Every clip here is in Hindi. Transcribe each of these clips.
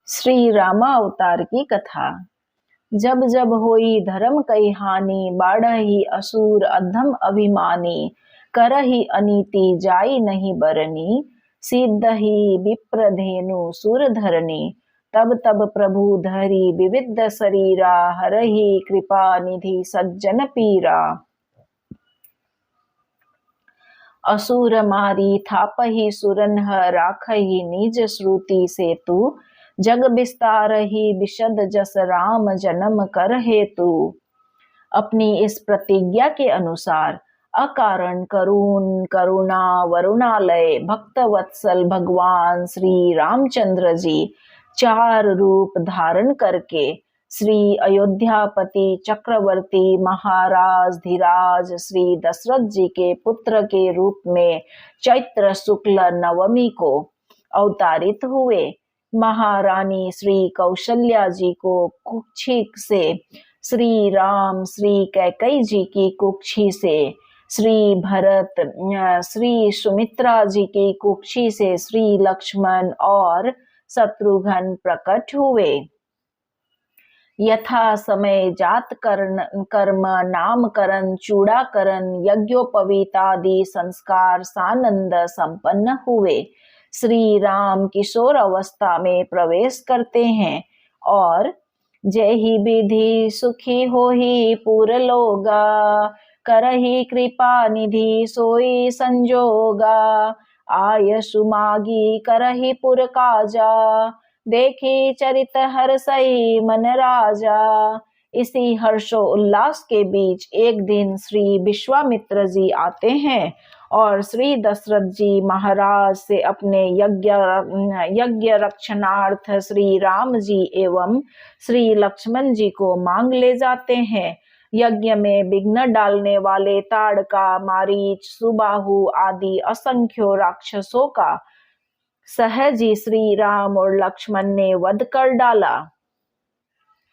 श्री रामावतार की कथा। जब जब होई धर्म कई हानि, बाढ़ही असुर अधम अभिमानी, करही अनीति जाई नहीं बरनी, सिद्धहि विप्रधेनु सुर धरनी। तब तब प्रभु धरी विविध शरीरा, हरहि कृपा निधि सज्जन पीरा। असुर मारी थापहि सुरन्ह, राखहि निज श्रुति सेतु, जग विस्तारहि विशद जस राम जन्म कर हेतु। अपनी इस प्रतिज्ञा के अनुसार अकारण करुणा वरुणालय भक्त वत्सल भगवान श्री रामचंद्र जी 4 रूप धारण करके श्री अयोध्यापति चक्रवर्ती महाराज धीराज श्री दशरथ जी के पुत्र के रूप में चैत्र शुक्ल नवमी को अवतारित हुए। महारानी श्री कौशल्या जी को कुक्षी से, श्री राम श्री कैकेयी जी की कुक्षी से, श्री भरत श्री सुमित्रा जी की कुक्षी से श्री लक्ष्मण और शत्रुघ्न प्रकट हुए। यथा समय जात कर्म नामकरण चूड़ाकरण यज्ञोपवीतादि संस्कार सानंद संपन्न हुए। श्री राम किशोर अवस्था में प्रवेश करते हैं और जय ही विधि सुखी हो ही पूर लोगा, करही कृपा निधि सोई संजोगा, आयसु मागी करही पुर काजा, देखी चरित हर्षई मन राजा। इसी हर्षो उल्लास के बीच एक दिन श्री विश्वामित्र जी आते हैं और श्री दशरथ जी महाराज से अपने यज्ञ रक्षणार्थ श्री राम जी एवं श्री लक्ष्मण जी को मांग ले जाते हैं। यज्ञ में विघ्न डालने वाले ताड़का, मारीच, सुबाहु आदि असंख्य राक्षसों का सहज ही श्री राम और लक्ष्मण ने वध कर डाला।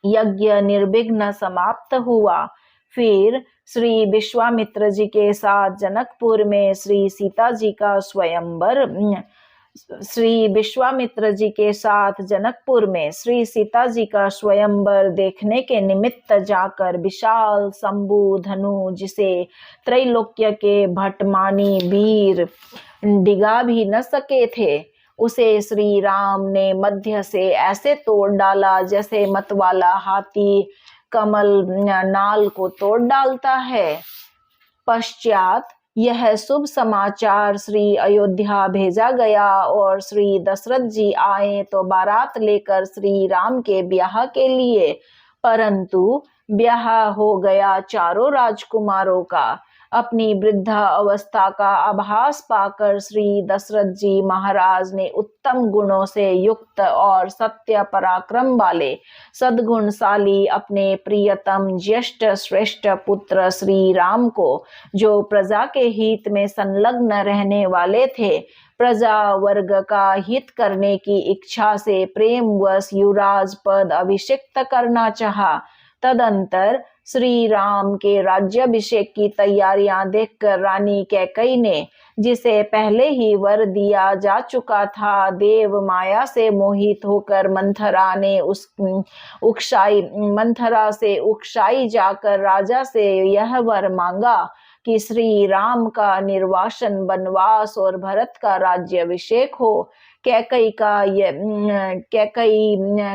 यज्ञ निर्विघ्न समाप्त हुआ। फिर श्री विश्वामित्र जी के साथ जनकपुर में श्री सीता जी का स्वयंवर श्री विश्वामित्र जी के साथ जनकपुर में श्री सीता जी का स्वयंवर देखने के निमित्त जाकर विशाल शंभु धनु, जिसे त्रैलोक्य के भटमानी वीर डिगा भी न सके थे, उसे श्री राम ने मध्य से ऐसे तोड़ डाला जैसे मतवाला हाथी कमल नाल को तोड़ डालता है। पश्चात यह शुभ समाचार श्री अयोध्या भेजा गया और श्री दशरथ जी आए तो बारात लेकर श्री राम के ब्याह के लिए, परंतु ब्याह हो गया चारों राजकुमारों का। अपनी वृद्धा अवस्था का आभास पाकर श्री दशरथ जी महाराज ने उत्तम गुणों से युक्त और सत्य पराक्रम वाले सद्गुणशाली अपने प्रियतम ज्येष्ठ श्रेष्ठ पुत्र श्री राम को, जो प्रजा के हित में संलग्न रहने वाले थे, प्रजा वर्ग का हित करने की इच्छा से प्रेमवश युवराज पद अभिषिक्त करना चाहा। तदंतर श्री राम के राज्याभिषेक की तैयारियां देखकर रानी कैकेयी ने, जिसे पहले ही वर दिया जा चुका था, देव माया से मोहित होकर मंथरा से उकसाई जाकर राजा से यह वर मांगा कि श्री राम का निर्वासन, वनवास और भरत का राज्याभिषेक हो। कैकेयी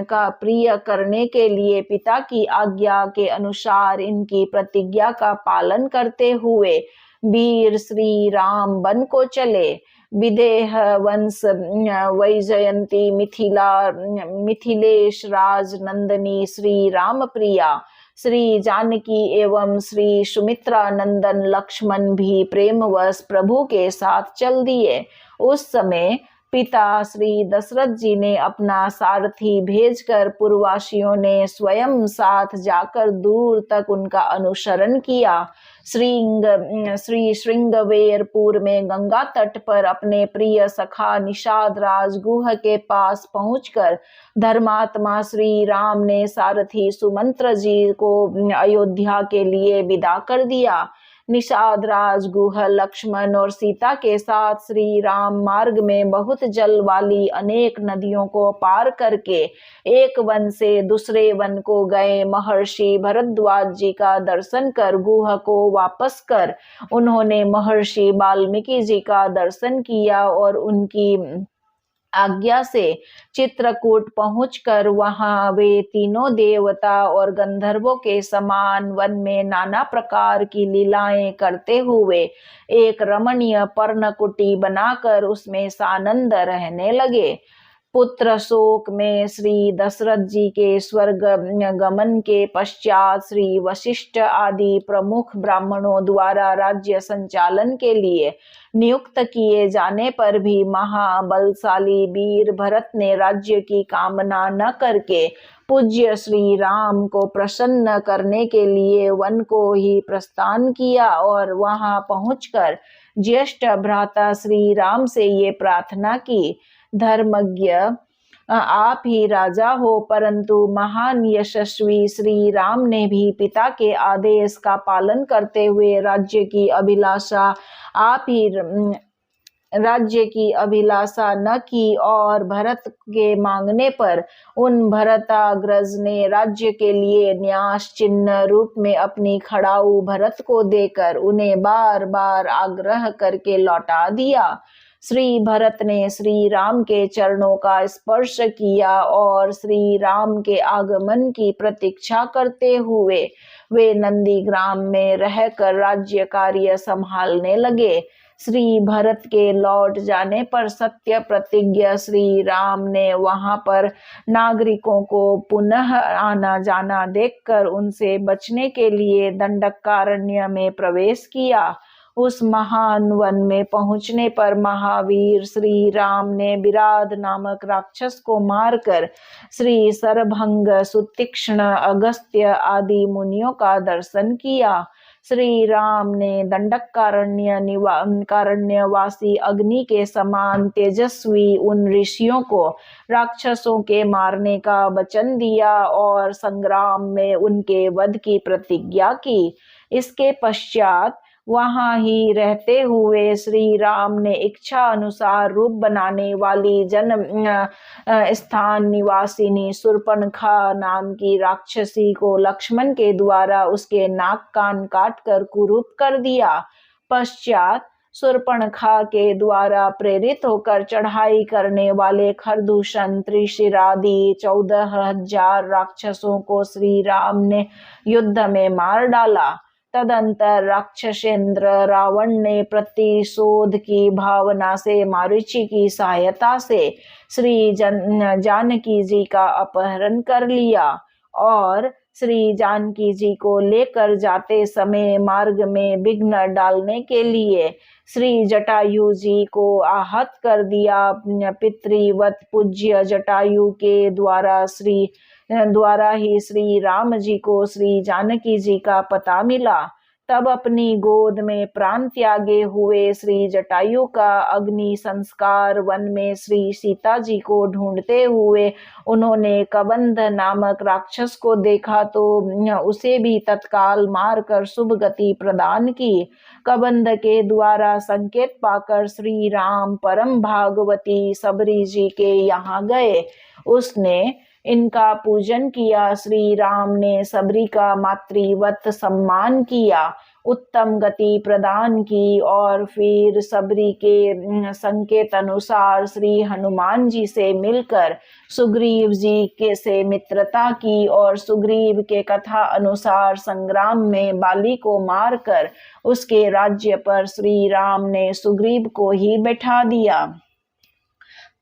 का प्रिय करने के लिए पिता की आज्ञा के अनुसार इनकी प्रतिज्ञा का पालन करते हुए वीर श्री राम वन को चले। विदेह वंश वैजयंती मिथिलेश राज नंदनी श्री राम प्रिया श्री जानकी एवं श्री सुमित्रा नंदन लक्ष्मण भी प्रेमवश प्रभु के साथ चल दिए। उस समय पिता श्री दशरथ जी ने अपना सारथी भेजकर पूर्ववासियों ने स्वयं साथ जाकर दूर तक उनका अनुसरण किया। श्री श्रृंगवेरपुर में गंगा तट पर अपने प्रिय सखा निषाद राजगुह के पास पहुंचकर धर्मात्मा श्री राम ने सारथी सुमंत्र जी को अयोध्या के लिए विदा कर दिया। निषाद राज, गुह, लक्ष्मण और सीता के साथ श्री राम मार्ग में बहुत जल वाली अनेक नदियों को पार करके एक वन से दूसरे वन को गए। महर्षि भरद्वाज जी का दर्शन कर गुह को वापस कर उन्होंने महर्षि वाल्मीकि जी का दर्शन किया और उनकी आज्ञा से चित्रकूट पहुंचकर वहां वे तीनों देवता और गंधर्वों के समान वन में नाना प्रकार की लीलाएं करते हुए एक रमणीय पर्णकुटी बनाकर उसमें सानंद रहने लगे। पुत्र शोक में श्री दशरथ जी के स्वर्ग गमन के पश्चात श्री वशिष्ठ आदि प्रमुख ब्राह्मणों द्वारा राज्य संचालन के लिए नियुक्त किए जाने पर भी महाबलशाली वीर भरत ने राज्य की कामना न करके पूज्य श्री राम को प्रसन्न करने के लिए वन को ही प्रस्थान किया और वहां पहुंचकर ज्येष्ठ भ्राता श्री राम से ये प्रार्थना की, धर्मज्ञ आप ही राजा हो, परंतु महान यशस्वी श्री राम ने भी पिता के आदेश का पालन करते हुए राज्य की अभिलाषा न की और भरत के मांगने पर उन भरताग्रज ने राज्य के लिए न्यास चिन्ह रूप में अपनी खड़ाऊ भरत को देकर उन्हें बार बार आग्रह करके लौटा दिया। श्री भरत ने श्री राम के चरणों का स्पर्श किया और श्री राम के आगमन की प्रतीक्षा करते हुए वे नंदीग्राम में रहकर राज्य कार्य संभालने लगे। श्री भरत के लौट जाने पर सत्य प्रतिज्ञ श्री राम ने वहां पर नागरिकों को पुनः आना जाना देखकर उनसे बचने के लिए दंडकारण्य में प्रवेश किया। उस महान वन में पहुंचने पर महावीर श्री राम ने विराध नामक राक्षस को मारकर श्री सरभंग, सुतीक्ष्ण, अगस्त्य आदि मुनियों का दर्शन किया। श्री राम ने दंडकारण्यवासी अग्नि के समान तेजस्वी उन ऋषियों को राक्षसों के मारने का वचन दिया और संग्राम में उनके वध की प्रतिज्ञा की। इसके पश्चात वहां ही रहते हुए श्री राम ने इच्छा अनुसार रूप बनाने वाली स्थान निवासिनी शूर्पणखा नाम की राक्षसी को लक्ष्मण के द्वारा उसके नाक कान काट कर कुरूप कर दिया। पश्चात शूर्पणखा के द्वारा प्रेरित होकर चढ़ाई करने वाले खरदूषण, त्रिशिरादि 14,000 राक्षसों को श्री राम ने युद्ध में मार डाला। तदंतर राक्षसेंद्र रावण ने प्रतिशोध की भावना से मारीचि की सहायता से श्री जानकी जी का अपहरण कर लिया और श्री जानकी जी को लेकर जाते समय मार्ग में विघ्न डालने के लिए श्री जटायु जी को आहत कर दिया। पितृवत पूज्य जटायु के द्वारा ही श्री राम जी को श्री जानकी जी का पता मिला। तब अपनी गोद में प्राण त्यागे हुए श्री जटायु का अग्नि संस्कार वन में श्री सीता जी को ढूंढते हुए उन्होंने कबंध नामक राक्षस को देखा तो उसे भी तत्काल मारकर शुभ गति प्रदान की। कबंध के द्वारा संकेत पाकर श्री राम परम भागवती सबरी जी के यहाँ गए। उसने इनका पूजन किया। श्री राम ने सबरी का मातृवत सम्मान किया, उत्तम गति प्रदान की और फिर सबरी के संकेत अनुसार श्री हनुमान जी से मिलकर सुग्रीव जी के से मित्रता की और सुग्रीव के कथा अनुसार संग्राम में बाली को मारकर उसके राज्य पर श्री राम ने सुग्रीव को ही बैठा दिया।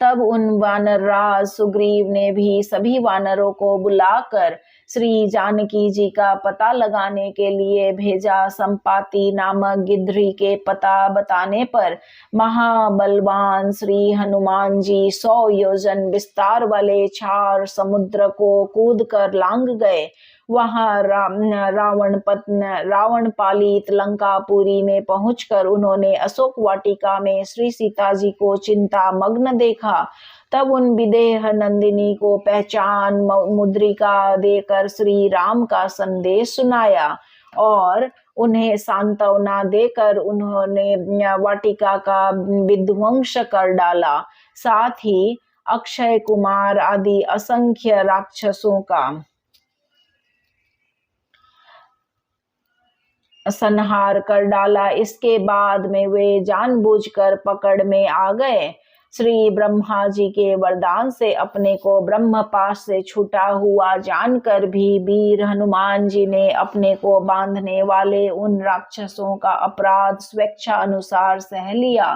तब उन वानर राज सुग्रीव ने भी सभी वानरों को बुलाकर श्री जानकी जी का पता लगाने के लिए भेजा। संपाति नामक गिद्धि के पता बताने पर महाबलवान श्री हनुमान जी 100 योजन विस्तार वाले क्षार समुद्र को कूद कर लांग गए। वहां रावण पालित लंकापुरी में पहुंचकर उन्होंने अशोक वाटिका में श्री सीता जी को चिंता मग्न देखा। तब उन विदेह नंदिनी को पहचान मुद्रिका देकर श्री राम का संदेश सुनाया और उन्हें सांत्वना देकर उन्होंने वाटिका का विध्वंस कर डाला। साथ ही अक्षय कुमार आदि असंख्य राक्षसों का संहार कर डाला। इसके बाद में वे जानबूझकर पकड़ में आ गए। श्री ब्रह्मा जी के वरदान से अपने को ब्रह्मपाश से छूटा हुआ जानकर भी वीर हनुमान जी ने अपने को बांधने वाले उन राक्षसों का अपराध स्वेच्छा अनुसार सह लिया।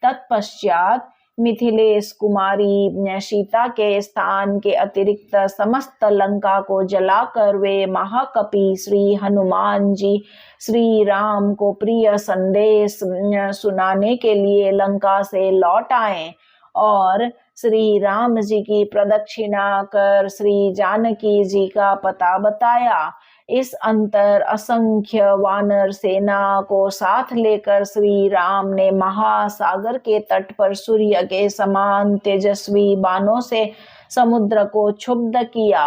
तत्पश्चात मिथिलेश कुमारी सीता के स्थान के अतिरिक्त समस्त लंका को जलाकर वे महाकपि श्री हनुमान जी श्री राम को प्रिय संदेश सुनाने के लिए लंका से लौट आए और श्री राम जी की प्रदक्षिणा कर श्री जानकी जी का पता बताया। इस अंतर असंख्य वानर सेना को साथ लेकर श्री राम ने महासागर के तट पर सूर्य के समान तेजस्वी बाणों से समुद्र को क्षुब्ध किया।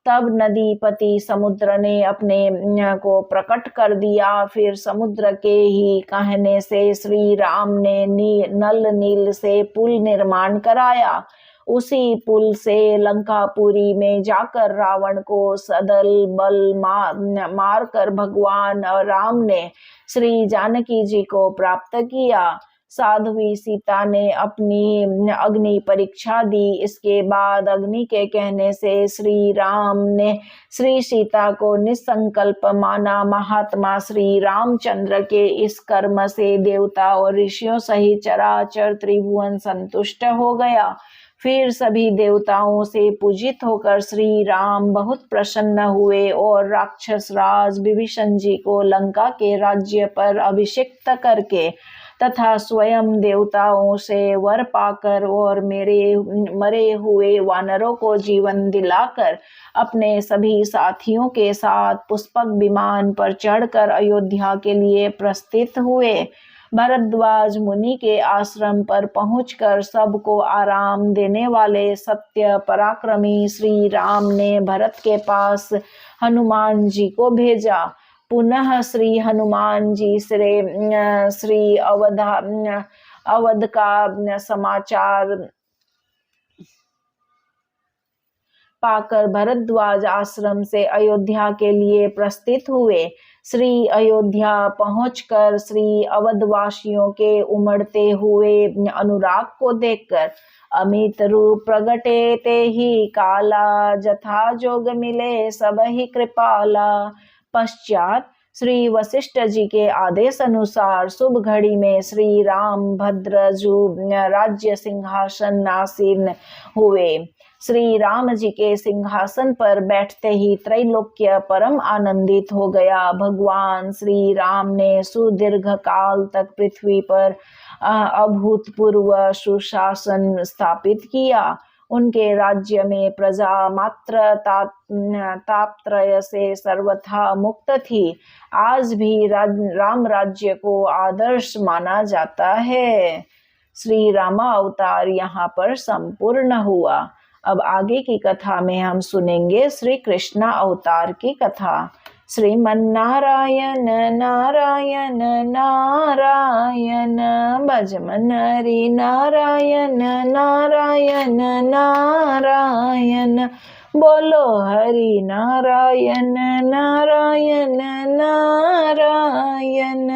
तब नदीपति समुद्र ने अपने को प्रकट कर दिया। फिर समुद्र के ही कहने से श्री राम ने नल नील से पुल निर्माण कराया। उसी पुल से लंकापुरी में जाकर रावण को सदल बल मार कर भगवान राम ने श्री जानकी जी को प्राप्त किया। साध्वी सीता ने अपनी अग्नि परीक्षा दी। इसके बाद अग्नि के कहने से श्री राम ने श्री सीता को निसंकल्प माना। महात्मा श्री रामचंद्र के इस कर्म से देवता और ऋषियों सहित चराचर त्रिभुवन संतुष्ट हो गया। फिर सभी देवताओं से पूजित होकर श्री राम बहुत प्रसन्न हुए और राक्षस राज विभीषण जी को लंका के राज्य पर अभिषिक्त करके तथा स्वयं देवताओं से वर पाकर और मरे हुए वानरों को जीवन दिलाकर अपने सभी साथियों के साथ पुष्पक विमान पर चढ़कर अयोध्या के लिए प्रस्थित हुए। भरद्वाज मुनि के आश्रम पर पहुंचकर सबको आराम देने वाले सत्य पराक्रमी श्री राम ने भरत के पास हनुमान जी को भेजा। पुनः श्री हनुमान जी श्री अवध का समाचार पाकर भरद्वाज आश्रम से अयोध्या के लिए प्रस्थित हुए। श्री अयोध्या पहुंचकर श्री अवधवासियों के उमड़ते हुए अनुराग को देखकर अमित रूप प्रगटे ते ही काला, जथा जोग मिले सब ही कृपाला। पश्चात श्री वशिष्ठ जी के आदेश अनुसार शुभ घड़ी में श्री राम भद्रजु राज्य सिंहासन आसीन हुए। श्री राम जी के सिंहासन पर बैठते ही त्रैलोक्य परम आनंदित हो गया। भगवान श्री राम ने सुदीर्घ काल तक पृथ्वी पर अभूतपूर्व सुशासन स्थापित किया। उनके राज्य में प्रजा मात्र तापत्रय से सर्वथा मुक्त थी। आज भी राम राज्य को आदर्श माना जाता है। श्री रामा अवतार यहाँ पर संपूर्ण हुआ। अब आगे की कथा में हम सुनेंगे श्री कृष्णा अवतार की कथा। श्रीमन्नारायण नारायण नारायण भजमन हरि नारायण नारायण नारायण बोलो हरि नारायण नारायण नारायण।